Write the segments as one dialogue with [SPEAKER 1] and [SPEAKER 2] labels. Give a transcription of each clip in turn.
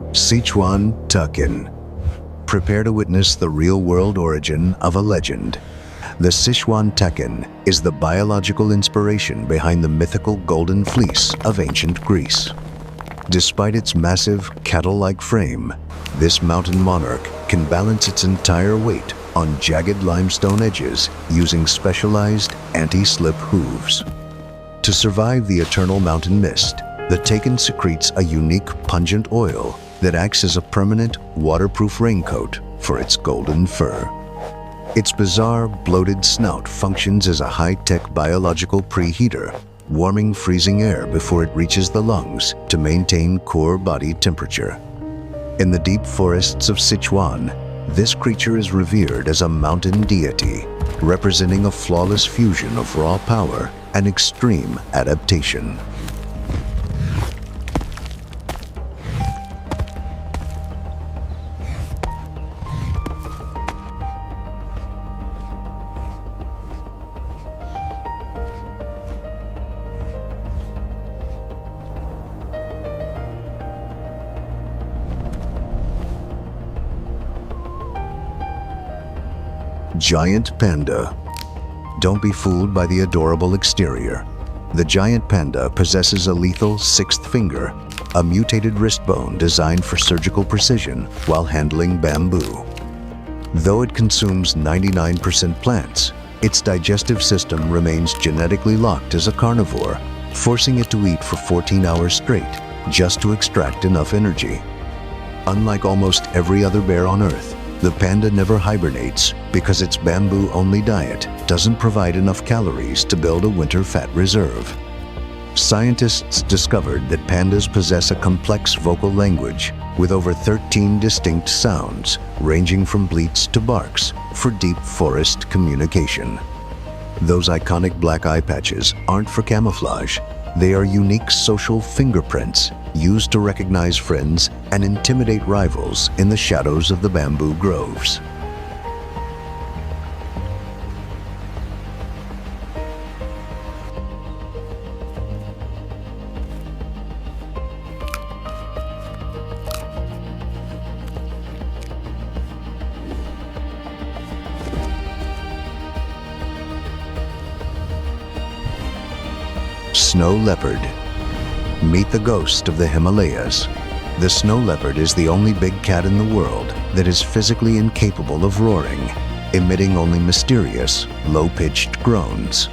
[SPEAKER 1] Sichuan Takin. Prepare to witness the real-world origin of a legend. The Sichuan Takin is the biological inspiration behind the mythical golden fleece of ancient Greece. Despite its massive, cattle-like frame, this mountain monarch can balance its entire weight on jagged limestone edges using specialized anti-slip hooves. To survive the eternal mountain mist, the Takin secretes a unique pungent oil that acts as a permanent, waterproof raincoat for its golden fur. Its bizarre, bloated snout functions as a high-tech biological preheater, warming freezing air before it reaches the lungs to maintain core body temperature. In the deep forests of Sichuan, this creature is revered as a mountain deity, representing a flawless fusion of raw power and extreme adaptation. Giant Panda. Don't be fooled by the adorable exterior. The giant panda possesses a lethal sixth finger, a mutated wrist bone designed for surgical precision while handling bamboo. Though it consumes 99% plants, its digestive system remains genetically locked as a carnivore, forcing it to eat for 14 hours straight just to extract enough energy. Unlike almost every other bear on Earth, the panda never hibernates because its bamboo-only diet doesn't provide enough calories to build a winter fat reserve. Scientists discovered that pandas possess a complex vocal language with over 13 distinct sounds, ranging from bleats to barks, for deep forest communication. Those iconic black eye patches aren't for camouflage. They are unique social fingerprints used to recognize friends and intimidate rivals in the shadows of the bamboo groves. Snow Leopard. Meet the ghost of the Himalayas. The snow leopard is the only big cat in the world that is physically incapable of roaring, emitting only mysterious, low-pitched groans.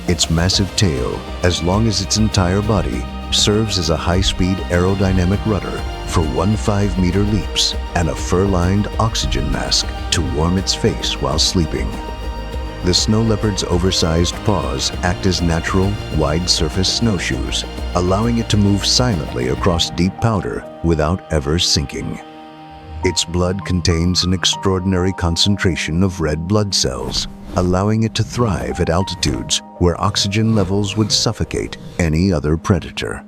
[SPEAKER 1] Its massive tail, as long as its entire body, serves as a high-speed aerodynamic rudder for 5-meter leaps and a fur-lined oxygen mask to warm its face while sleeping. The snow leopard's oversized paws act as natural, wide-surface snowshoes, allowing it to move silently across deep powder without ever sinking. Its blood contains an extraordinary concentration of red blood cells, allowing it to thrive at altitudes where oxygen levels would suffocate any other predator.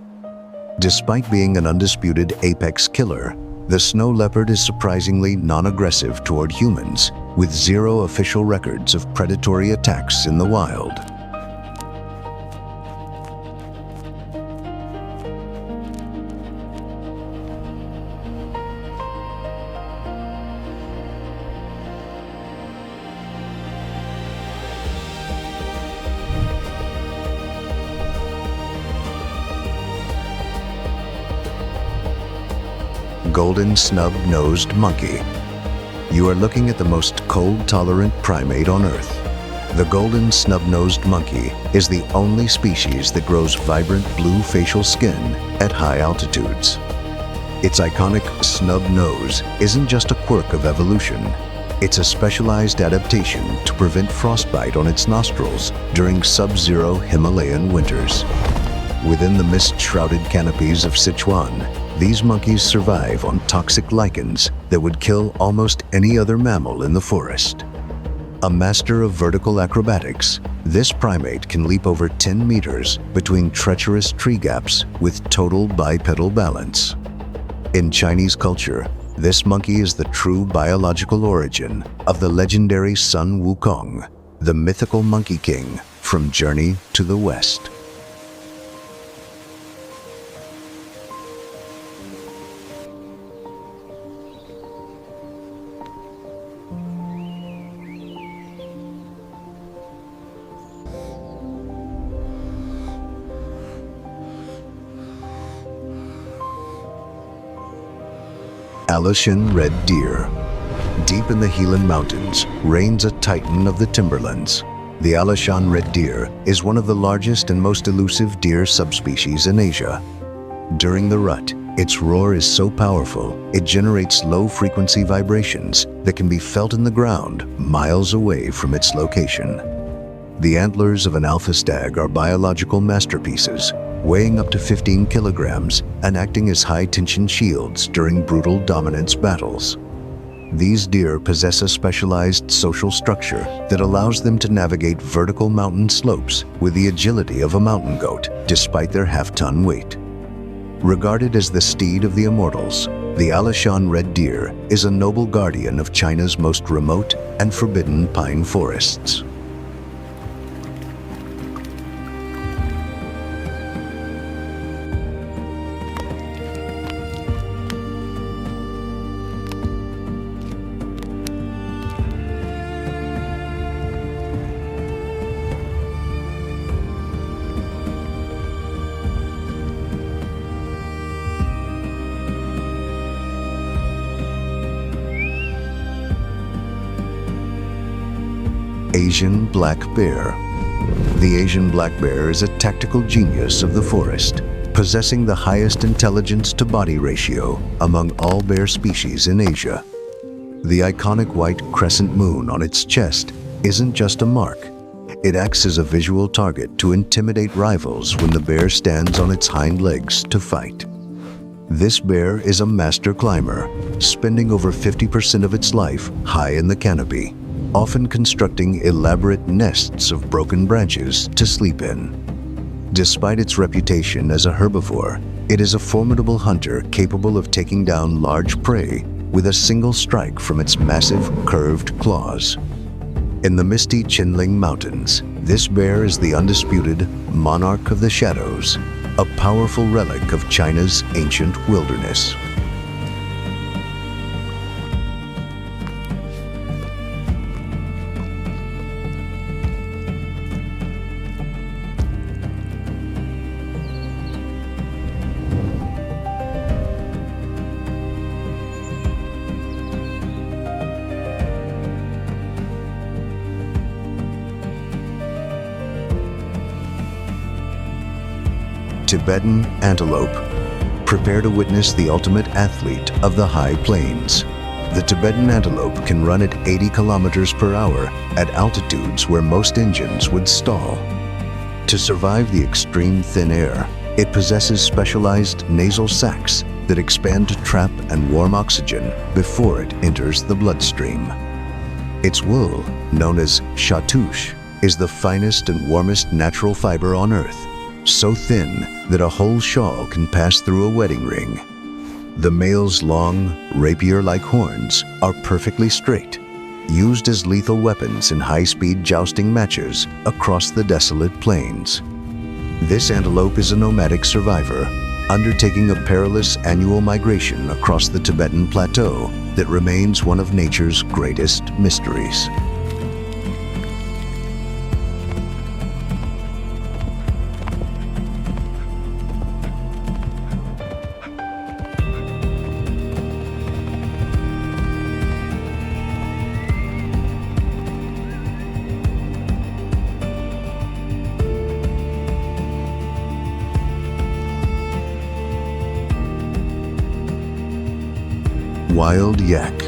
[SPEAKER 1] Despite being an undisputed apex killer, the snow leopard is surprisingly non-aggressive toward humans, with zero official records of predatory attacks in the wild. Golden snub-nosed monkey. You are looking at the most cold-tolerant primate on Earth. The golden snub-nosed monkey is the only species that grows vibrant blue facial skin at high altitudes. Its iconic snub nose isn't just a quirk of evolution. It's a specialized adaptation to prevent frostbite on its nostrils during sub-zero Himalayan winters. Within the mist-shrouded canopies of Sichuan, these monkeys survive on toxic lichens that would kill almost any other mammal in the forest. A master of vertical acrobatics, this primate can leap over 10 meters between treacherous tree gaps with total bipedal balance. In Chinese culture, this monkey is the true biological origin of the legendary Sun Wukong, the mythical monkey king from Journey to the West. Alishan red deer. Deep in the Helan Mountains reigns a titan of the timberlands. The Alishan red deer is one of the largest and most elusive deer subspecies in Asia. During the rut, its roar is so powerful, it generates low-frequency vibrations that can be felt in the ground miles away from its location. The antlers of an alpha stag are biological masterpieces, weighing up to 15 kilograms and acting as high-tension shields during brutal dominance battles. These deer possess a specialized social structure that allows them to navigate vertical mountain slopes with the agility of a mountain goat, despite their half-ton weight. Regarded as the steed of the Immortals, the Alishan red deer is a noble guardian of China's most remote and forbidden pine forests. Asian black bear. The Asian black bear is a tactical genius of the forest, possessing the highest intelligence-to-body ratio among all bear species in Asia. The iconic white crescent moon on its chest isn't just a mark. It acts as a visual target to intimidate rivals when the bear stands on its hind legs to fight. This bear is a master climber, spending over 50% of its life high in the canopy, often constructing elaborate nests of broken branches to sleep in. Despite its reputation as a herbivore, it is a formidable hunter capable of taking down large prey with a single strike from its massive, curved claws. In the misty Qinling Mountains, this bear is the undisputed monarch of the shadows, a powerful relic of China's ancient wilderness. Tibetan antelope. Prepare to witness the ultimate athlete of the high plains. The Tibetan antelope can run at 80 kilometers per hour at altitudes where most engines would stall. To survive the extreme thin air, it possesses specialized nasal sacs that expand to trap and warm oxygen before it enters the bloodstream. Its wool, known as chatouche, is the finest and warmest natural fiber on Earth, so thin that a whole shawl can pass through a wedding ring. The male's long, rapier-like horns are perfectly straight, used as lethal weapons in high-speed jousting matches across the desolate plains. This antelope is a nomadic survivor, undertaking a perilous annual migration across the Tibetan plateau that remains one of nature's greatest mysteries. Wild yak.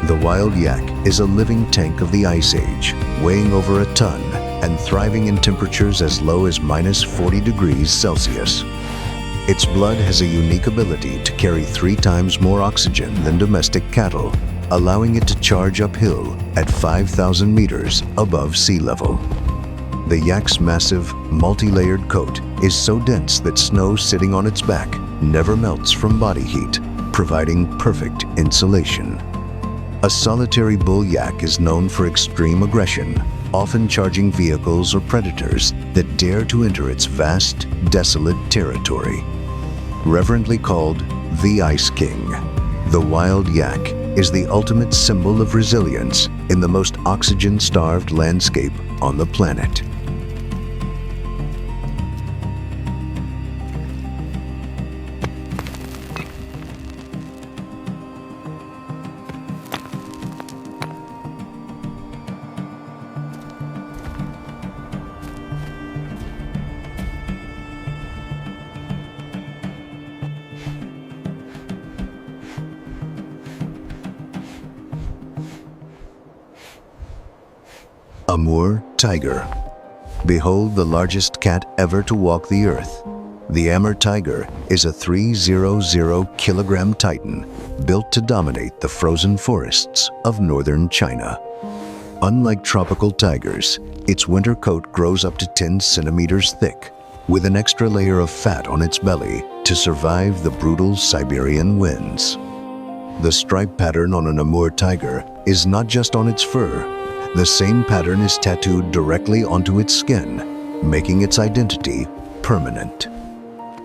[SPEAKER 1] The wild yak is a living tank of the Ice Age, weighing over a ton and thriving in temperatures as low as -40 degrees Celsius. Its blood has a unique ability to carry 3 times more oxygen than domestic cattle, allowing it to charge uphill at 5,000 meters above sea level. The yak's massive, multi-layered coat is so dense that snow sitting on its back never melts from body heat, providing perfect insulation. A solitary bull yak is known for extreme aggression, often charging vehicles or predators that dare to enter its vast, desolate territory. Reverently called the Ice King, the wild yak is the ultimate symbol of resilience in the most oxygen-starved landscape on the planet. Amur tiger. Behold the largest cat ever to walk the earth. The Amur tiger is a 300-kilogram titan built to dominate the frozen forests of northern China. Unlike tropical tigers, its winter coat grows up to 10 centimeters thick, with an extra layer of fat on its belly to survive the brutal Siberian winds. The stripe pattern on an Amur tiger is not just on its fur. The same pattern is tattooed directly onto its skin, making its identity permanent.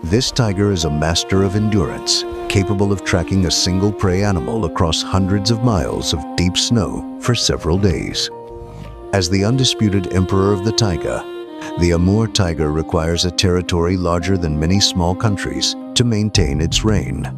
[SPEAKER 1] This tiger is a master of endurance, capable of tracking a single prey animal across hundreds of miles of deep snow for several days. As the undisputed emperor of the taiga, the Amur tiger requires a territory larger than many small countries to maintain its reign.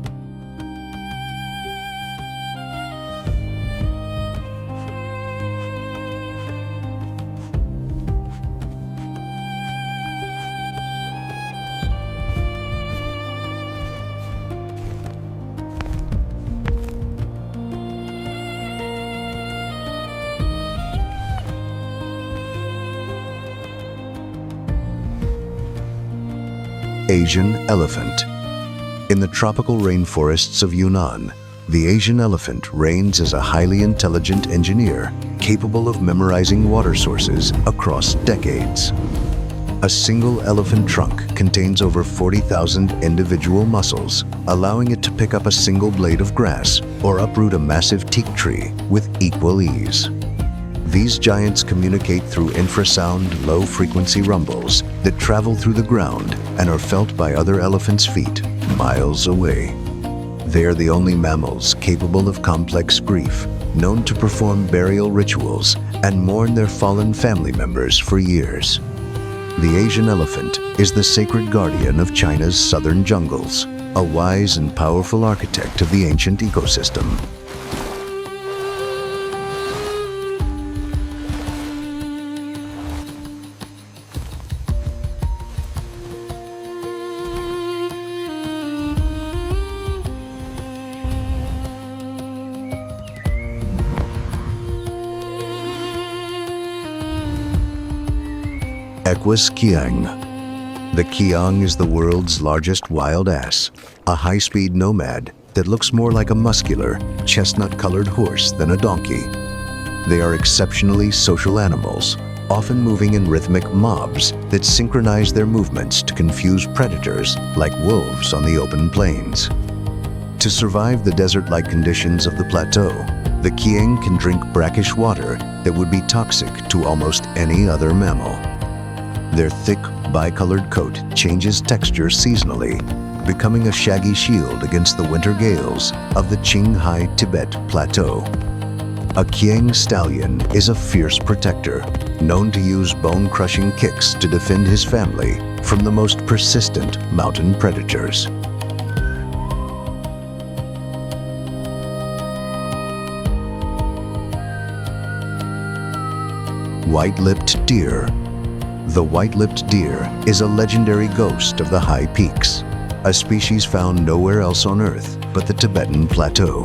[SPEAKER 1] Asian elephant. In the tropical rainforests of Yunnan, the Asian elephant reigns as a highly intelligent engineer capable of memorizing water sources across decades. A single elephant trunk contains over 40,000 individual muscles, allowing it to pick up a single blade of grass or uproot a massive teak tree with equal ease. These giants communicate through infrasound, low-frequency rumbles that travel through the ground and are felt by other elephants' feet miles away. They are the only mammals capable of complex grief, known to perform burial rituals and mourn their fallen family members for years. The Asian elephant is the sacred guardian of China's southern jungles, a wise and powerful architect of the ancient ecosystem. Equus Kiang. The Kiang is the world's largest wild ass, a high-speed nomad that looks more like a muscular, chestnut-colored horse than a donkey. They are exceptionally social animals, often moving in rhythmic mobs that synchronize their movements to confuse predators like wolves on the open plains. To survive the desert-like conditions of the plateau, the Kiang can drink brackish water that would be toxic to almost any other mammal. Their thick, bicolored coat changes texture seasonally, becoming a shaggy shield against the winter gales of the Qinghai Tibet Plateau. A Kiang stallion is a fierce protector, known to use bone-crushing kicks to defend his family from the most persistent mountain predators. White-lipped deer. The white-lipped deer is a legendary ghost of the high peaks, a species found nowhere else on Earth but the Tibetan Plateau.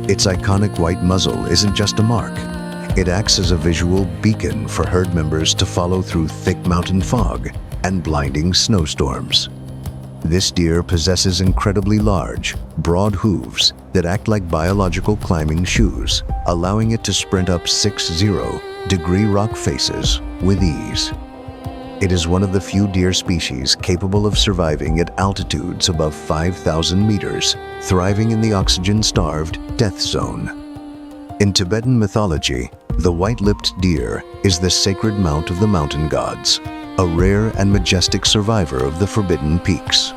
[SPEAKER 1] Its iconic white muzzle isn't just a mark. It acts as a visual beacon for herd members to follow through thick mountain fog and blinding snowstorms. This deer possesses incredibly large, broad hooves that act like biological climbing shoes, allowing it to sprint up 60-degree rock faces with ease. It is one of the few deer species capable of surviving at altitudes above 5,000 meters, thriving in the oxygen-starved death zone. In Tibetan mythology, the white-lipped deer is the sacred mount of the mountain gods, a rare and majestic survivor of the forbidden peaks.